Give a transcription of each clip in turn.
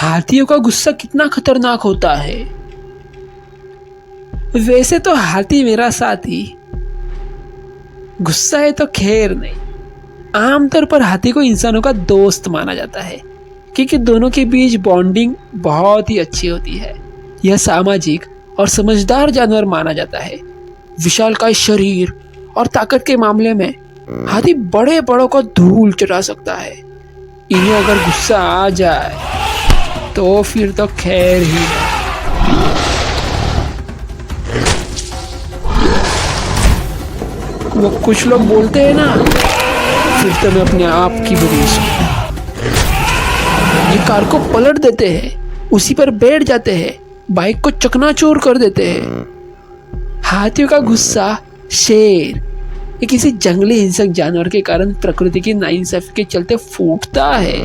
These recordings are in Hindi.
हाथियों का गुस्सा कितना खतरनाक होता है। वैसे तो हाथी मेरा साथी, गुस्सा है तो खैर नहीं। आमतौर पर हाथी को इंसानों का दोस्त माना जाता है क्योंकि दोनों के बीच बॉन्डिंग बहुत ही अच्छी होती है। यह सामाजिक और समझदार जानवर माना जाता है। विशालकाय शरीर और ताकत के मामले में हाथी बड़े बड़ों को धूल चटा सकता है। इन्हें अगर गुस्सा आ जाए तो फिर तो खैर ही है। वो कुछ लोग बोलते हैं ना, फिर तो मैं अपने आप की बदीश हूं। ये कार को पलट देते हैं, उसी पर बैठ जाते हैं, बाइक को चकनाचूर कर देते हैं। हाथियों का गुस्सा शेर या किसी जंगली हिंसक जानवर के कारण प्रकृति की नाइंसाफी के चलते फूटता है।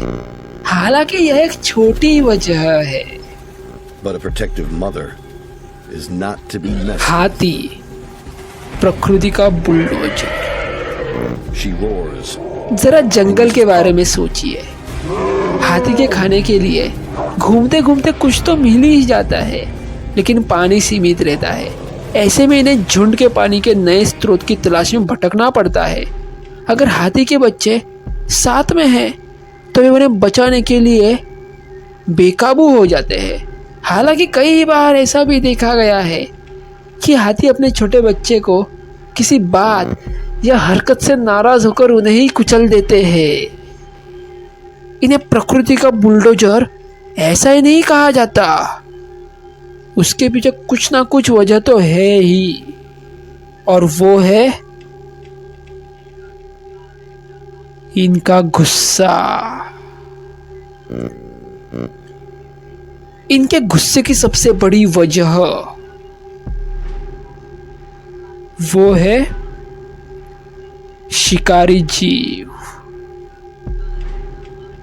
हालांकि यह एक छोटी वजह है। But a protective mother is not to be messed. हाथी प्रकृति का बुलडोजर। She roars. जरा जंगल के बारे में सोचिए। हाथी के खाने के लिए घूमते घूमते कुछ तो मिल ही जाता है, लेकिन पानी सीमित रहता है। ऐसे में इन्हें झुंड के पानी के नए स्रोत की तलाश में भटकना पड़ता है। अगर हाथी के बच्चे साथ में हैं तो वे उन्हें बचाने के लिए बेकाबू हो जाते हैं। हालांकि कई बार ऐसा भी देखा गया है कि हाथी अपने छोटे बच्चे को किसी बात या हरकत से नाराज होकर उन्हें ही कुचल देते हैं। इन्हें प्रकृति का बुलडोजर ऐसा ही नहीं कहा जाता, उसके पीछे कुछ ना कुछ वजह तो है ही, और वो है इनका गुस्सा। इनके गुस्से की सबसे बड़ी वजह वो है शिकारी जीव।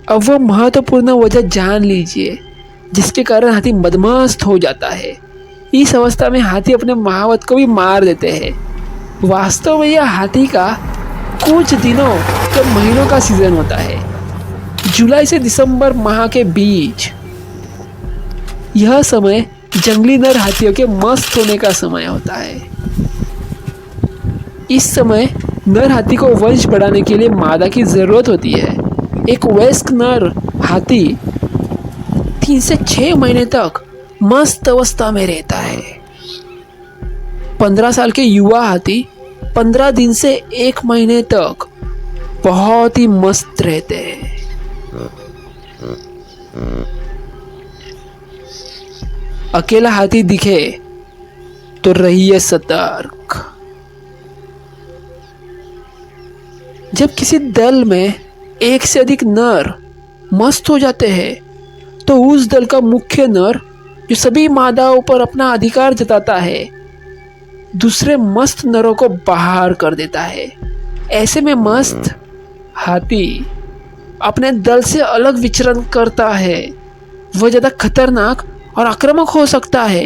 अब वो महत्वपूर्ण वजह जान लीजिए जिसके कारण हाथी मदमस्त हो जाता है। इस अवस्था में हाथी अपने महावत को भी मार देते हैं। वास्तव में यह हाथी का कुछ दिनों या महीनों का सीजन होता है, जुलाई से दिसंबर माह के बीच। यह समय जंगली नर हाथियों के मस्त होने का समय होता है। इस समय नर हाथी को वंश बढ़ाने के लिए मादा की जरूरत होती है। एक वयस्क नर हाथी 3 से 6 महीने तक मस्त अवस्था में रहता है। 15 साल के युवा हाथी 15 दिन से 1 महीने तक बहुत ही मस्त रहते हैं। अकेला हाथी दिखे तो रहिए सतर्क। जब किसी दल में एक से अधिक नर मस्त हो जाते हैं तो उस दल का मुख्य नर, जो सभी मादाओं पर अपना अधिकार जताता है, दूसरे मस्त नरों को बाहर कर देता है। ऐसे में मस्त हाथी अपने दल से अलग विचरण करता है। वह ज़्यादा खतरनाक और आक्रामक हो सकता है।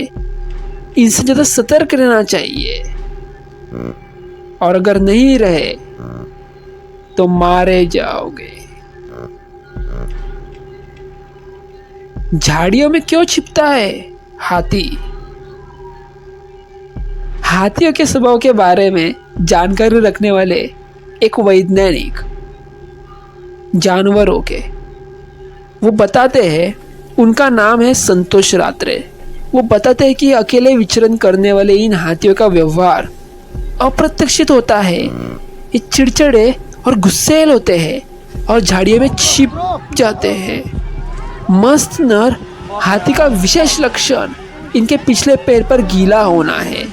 इनसे ज़्यादा सतर्क रहना चाहिए, और अगर नहीं रहे तो मारे जाओगे। झाड़ियों में क्यों छिपता है हाथी? हाथियों के स्वभाव के बारे में जानकारी रखने वाले एक वैज्ञानिक जानवरों के वो बताते हैं, उनका नाम है संतोष रात्रे। वो बताते हैं कि अकेले विचरण करने वाले इन हाथियों का व्यवहार अप्रत्याशित होता है। ये चिड़चिड़े और गुस्सैल होते हैं और झाड़ियों में छिप जाते हैं। मस्त नर हाथी का विशेष लक्षण इनके पिछले पैर पर गीला होना है।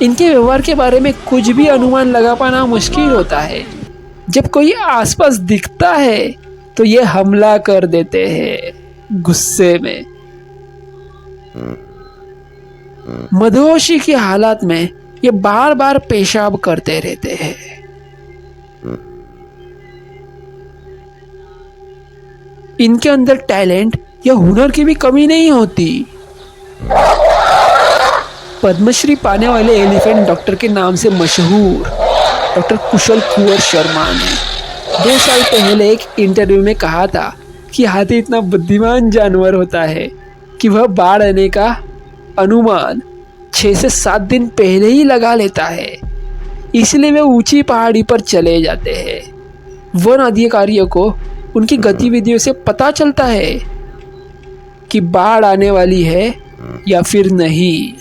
इनके व्यवहार के बारे में कुछ भी अनुमान लगा पाना मुश्किल होता है। जब कोई आसपास दिखता है तो ये हमला कर देते हैं गुस्से में। मदहोशी की हालत में ये बार बार पेशाब करते रहते हैं। इनके अंदर टैलेंट या हुनर की भी कमी नहीं होती। पद्मश्री पाने वाले एलिफेंट डॉक्टर के नाम से मशहूर डॉक्टर कुशल कुंवर शर्मा ने 2 साल पहले एक इंटरव्यू में कहा था कि हाथी इतना बुद्धिमान जानवर होता है कि वह बाढ़ आने का अनुमान 6 से 7 दिन पहले ही लगा लेता है। इसलिए वे ऊंची पहाड़ी पर चले जाते हैं। वन अधिकारियों को उनकी गतिविधियों से पता चलता है कि बाढ़ आने वाली है या फिर नहीं।